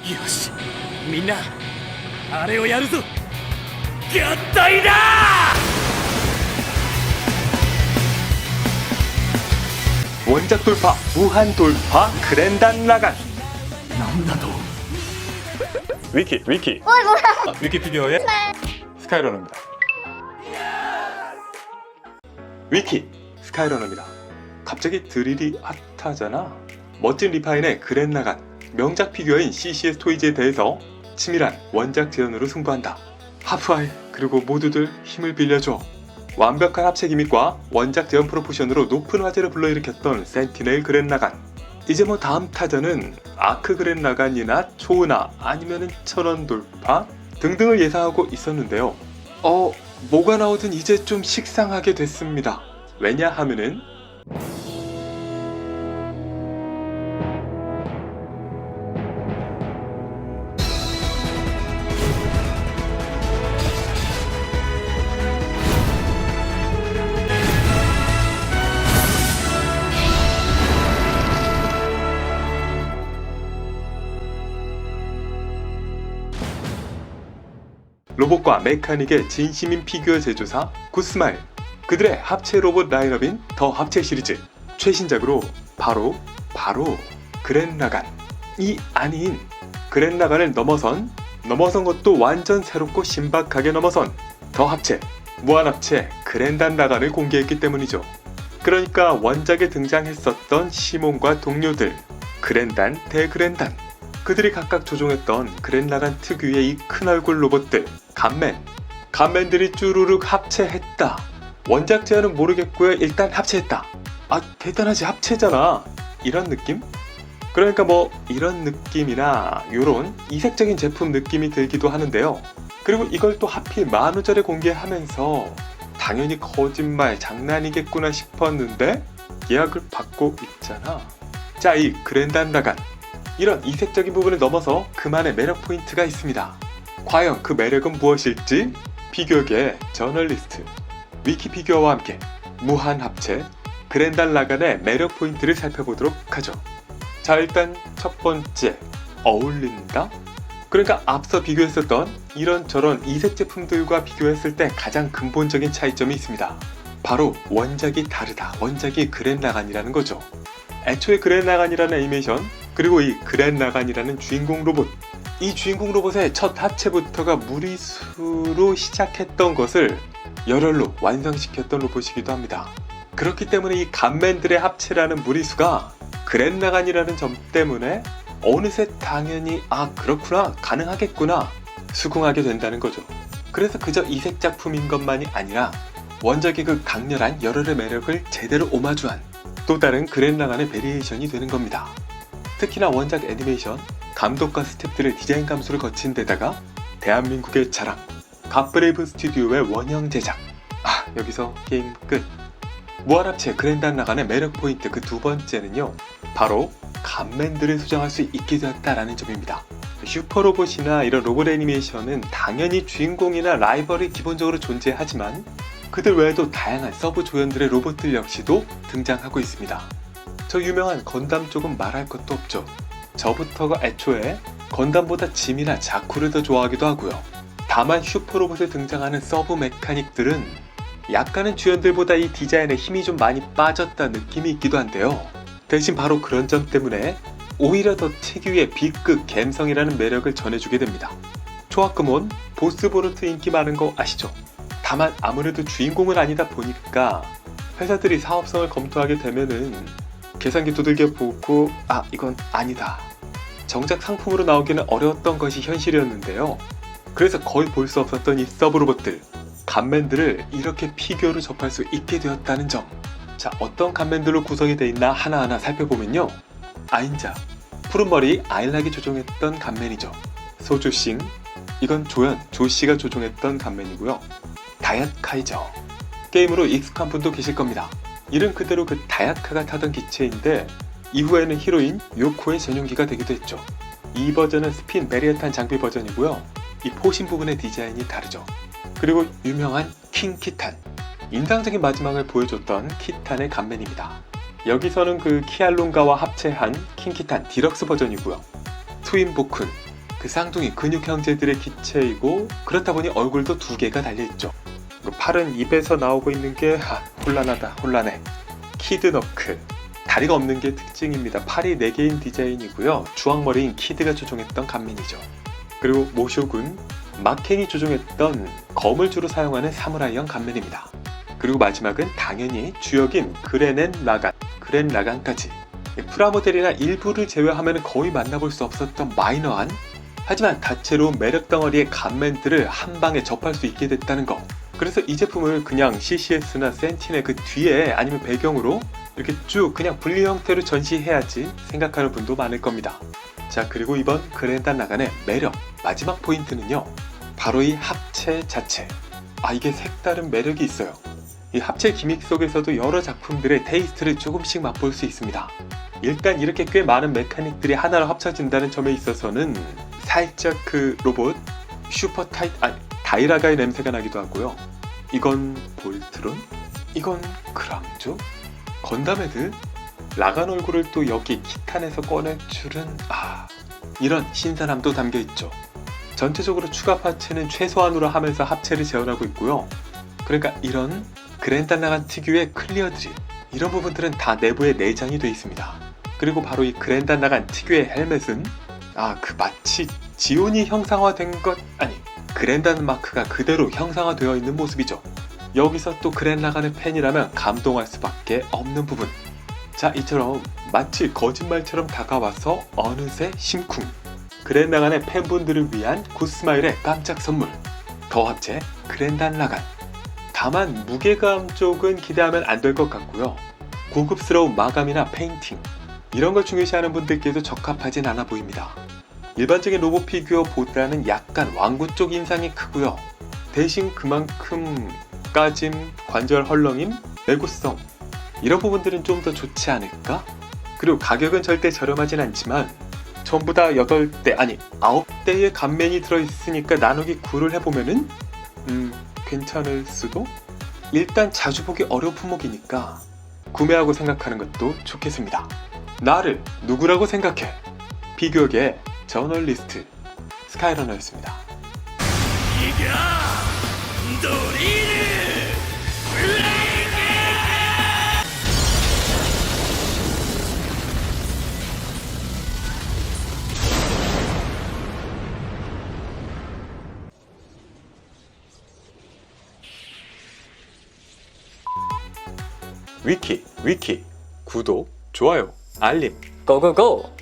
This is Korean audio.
よし、みんなあれをやるぞ。合体だ。 원작 돌파, 무한 돌파, 그랜단 라간. なんだと。 위키 어이 뭐야? 위키피디어의 스카이러너입니다. 위키 스카이러너입니다. 갑자기 드릴이 핫하잖아. 멋진 리파인의 그랜 라간, 명작 피규어인 CCS 토이즈에 대해서 치밀한 원작 재현으로 승부한다. 하프아이 그리고 모두들 힘을 빌려줘. 완벽한 합체 기믹과 원작 재현 프로포션으로 높은 화제를 불러일으켰던 센티넬 그랜 라간. 이제 뭐 다음 타전은 아크 그랜 라간이나 초은하 아니면은 천원 돌파 등등을 예상하고 있었는데요. 뭐가 나오든 이제 좀 식상하게 됐습니다. 왜냐하면은 로봇과 메카닉의 진심인 피규어 제조사 구스마일, 그들의 합체 로봇 라인업인 더 합체 시리즈 최신작으로 바로 그랜 라간이 아닌 그랜 라간을 넘어선 것도 완전 새롭고 신박하게 넘어선 더 합체, 무한 합체 그랜단 라간을 공개했기 때문이죠. 그러니까 원작에 등장했었던 시몬과 동료들 그랜단, 대그랜단, 그들이 각각 조종했던 그랜 라간 특유의 이 큰 얼굴 로봇들 간맨들이 쭈루룩 합체했다. 원작 제안은 모르겠고요. 일단 합체했다. 대단하지, 합체잖아. 이런 느낌? 그러니까 뭐 이런 느낌이나 요런 이색적인 제품 느낌이 들기도 하는데요. 그리고 이걸 또 하필 만우절에 공개하면서 당연히 거짓말 장난이겠구나 싶었는데 예약을 받고 있잖아. 자, 이 그랜단 라간, 이런 이색적인 부분을 넘어서 그만의 매력 포인트가 있습니다. 과연 그 매력은 무엇일지 피규어계의 저널리스트 위키피규어와 함께 무한 합체 그랜단 라간의 매력 포인트를 살펴보도록 하죠. 자, 일단 첫 번째, 어울린다? 그러니까 앞서 비교했었던 이런저런 이색 제품들과 비교했을 때 가장 근본적인 차이점이 있습니다. 바로 원작이 다르다. 원작이 그랜 라간이라는 거죠. 애초에 그랜 라간이라는 애니메이션, 그리고 이 그랜 라간이라는 주인공 로봇, 이 주인공 로봇의 첫 합체부터가 무리수로 시작했던 것을 열혈로 완성시켰던 로봇이기도 합니다. 그렇기 때문에 이 간맨들의 합체라는 무리수가 그랜 라간이라는 점 때문에 어느새 당연히 그렇구나, 가능하겠구나 수긍하게 된다는 거죠. 그래서 그저 이색 작품인 것만이 아니라 원작의 그 강렬한 열혈의 매력을 제대로 오마주한 또 다른 그랜 라간의 베리에이션이 되는 겁니다. 특히나 원작 애니메이션, 감독과 스태프들의 디자인 감수를 거친 데다가 대한민국의 자랑, 갓브레이브 스튜디오의 원형 제작. 여기서 게임 끝. 무한합체 그랜단 라간의 매력 포인트 그 두 번째는요, 바로 간맨들을 수정할 수 있게 되었다라는 점입니다. 슈퍼로봇이나 이런 로봇 애니메이션은 당연히 주인공이나 라이벌이 기본적으로 존재하지만 그들 외에도 다양한 서브 조연들의 로봇들 역시도 등장하고 있습니다. 저 유명한 건담 쪽은 말할 것도 없죠. 저부터가 애초에 건담보다 짐이나 자쿠를 더 좋아하기도 하고요. 다만 슈퍼로봇에 등장하는 서브 메카닉들은 약간은 주연들보다 이 디자인에 힘이 좀 많이 빠졌다 느낌이 있기도 한데요. 대신 바로 그런 점 때문에 오히려 더 특유의 B급 갬성이라는 매력을 전해주게 됩니다. 초합금온, 보스보르트 인기 많은 거 아시죠? 다만 아무래도 주인공은 아니다 보니까 회사들이 사업성을 검토하게 되면은 계산기 두들겨 보고 이건 아니다, 정작 상품으로 나오기는 어려웠던 것이 현실이었는데요. 그래서 거의 볼 수 없었던 이 서브 로봇들, 간맨들을 이렇게 피규어로 접할 수 있게 되었다는 점. 자, 어떤 간맨들로 구성이 되어 있나 하나하나 살펴보면요. 아인자, 푸른머리 아일락이 조종했던 간맨이죠. 소주싱, 이건 조씨가 조종했던 간맨이고요. 다얏카이저, 게임으로 익숙한 분도 계실 겁니다. 이름 그대로 그 다야카가 타던 기체인데 이후에는 히로인 요코의 전용기가 되기도 했죠. 이 버전은 스핀 베리에탄 장비 버전이고요. 이 포신 부분의 디자인이 다르죠. 그리고 유명한 킹 키탄, 인상적인 마지막을 보여줬던 키탄의 간맨입니다. 여기서는 그 키알론가와 합체한 킹 키탄 디럭스 버전이고요. 트윈 보쿤, 그 쌍둥이 근육 형제들의 기체이고 그렇다 보니 얼굴도 두 개가 달려있죠. 그 팔은 입에서 나오고 있는 게 혼란하다 혼란해. 키드너크 다리가 없는 게 특징입니다. 팔이 4개인 디자인이고요. 주황머리인 키드가 조종했던 간민이죠. 그리고 모쇼군 막행이 조종했던 검을 주로 사용하는 사무라이형 간민입니다. 그리고 마지막은 당연히 주역인 그렌 라간까지. 프라모델이나 일부를 제외하면 거의 만나볼 수 없었던 마이너한 하지만 다채로운 매력 덩어리의 간맨들을 한 방에 접할 수 있게 됐다는 거. 그래서 이 제품을 그냥 CCS나 센틴의 그 뒤에 아니면 배경으로 이렇게 쭉 그냥 분리 형태로 전시해야지 생각하는 분도 많을 겁니다. 자, 그리고 이번 그랜단 라간의 매력 마지막 포인트는요, 바로 이 합체 자체. 이게 색다른 매력이 있어요. 이 합체 기믹 속에서도 여러 작품들의 테이스트를 조금씩 맛볼 수 있습니다. 일단 이렇게 꽤 많은 메카닉들이 하나로 합쳐진다는 점에 있어서는 살짝 그 로봇 슈퍼 다이라가의 냄새가 나기도 하고요. 이건 볼트론? 이건 그랑조? 건담헤드? 라간 얼굴을 또 여기 키탄에서 꺼낼 줄은 이런 신선함도 담겨있죠. 전체적으로 추가 파츠는 최소한으로 하면서 합체를 재현하고 있고요. 그러니까 이런 그랜단 라간 특유의 클리어 드릴, 이런 부분들은 다 내부에 내장이 되어 있습니다. 그리고 바로 이 그랜단 라간 특유의 헬멧은 마치 지온이 형상화된 것 그랜단 마크가 그대로 형상화되어 있는 모습이죠. 여기서 또 그랜 라간의 팬이라면 감동할 수밖에 없는 부분. 자, 이처럼 마치 거짓말처럼 다가와서 어느새 심쿵. 그랜 라간의 팬분들을 위한 굿스마일의 깜짝 선물. 더 합체 그랜단 라간. 다만 무게감 쪽은 기대하면 안 될 것 같고요. 고급스러운 마감이나 페인팅, 이런 걸 중요시하는 분들께도 적합하진 않아 보입니다. 일반적인 로봇 피규어보다는 약간 왕구 쪽 인상이 크고요. 대신 그만큼 까짐, 관절 헐렁임, 내구성, 이런 부분들은 좀 더 좋지 않을까? 그리고 가격은 절대 저렴하진 않지만 전부 다 9대의 간맨이 들어있으니까 나누기 9를 해보면은 괜찮을 수도? 일단 자주 보기 어려운 품목이니까 구매하고 생각하는 것도 좋겠습니다. 나를 누구라고 생각해? 피규어계의 저널리스트 스카이러너였습니다. 이겨 놀이를 위키 구독, 좋아요, 알림 고고고!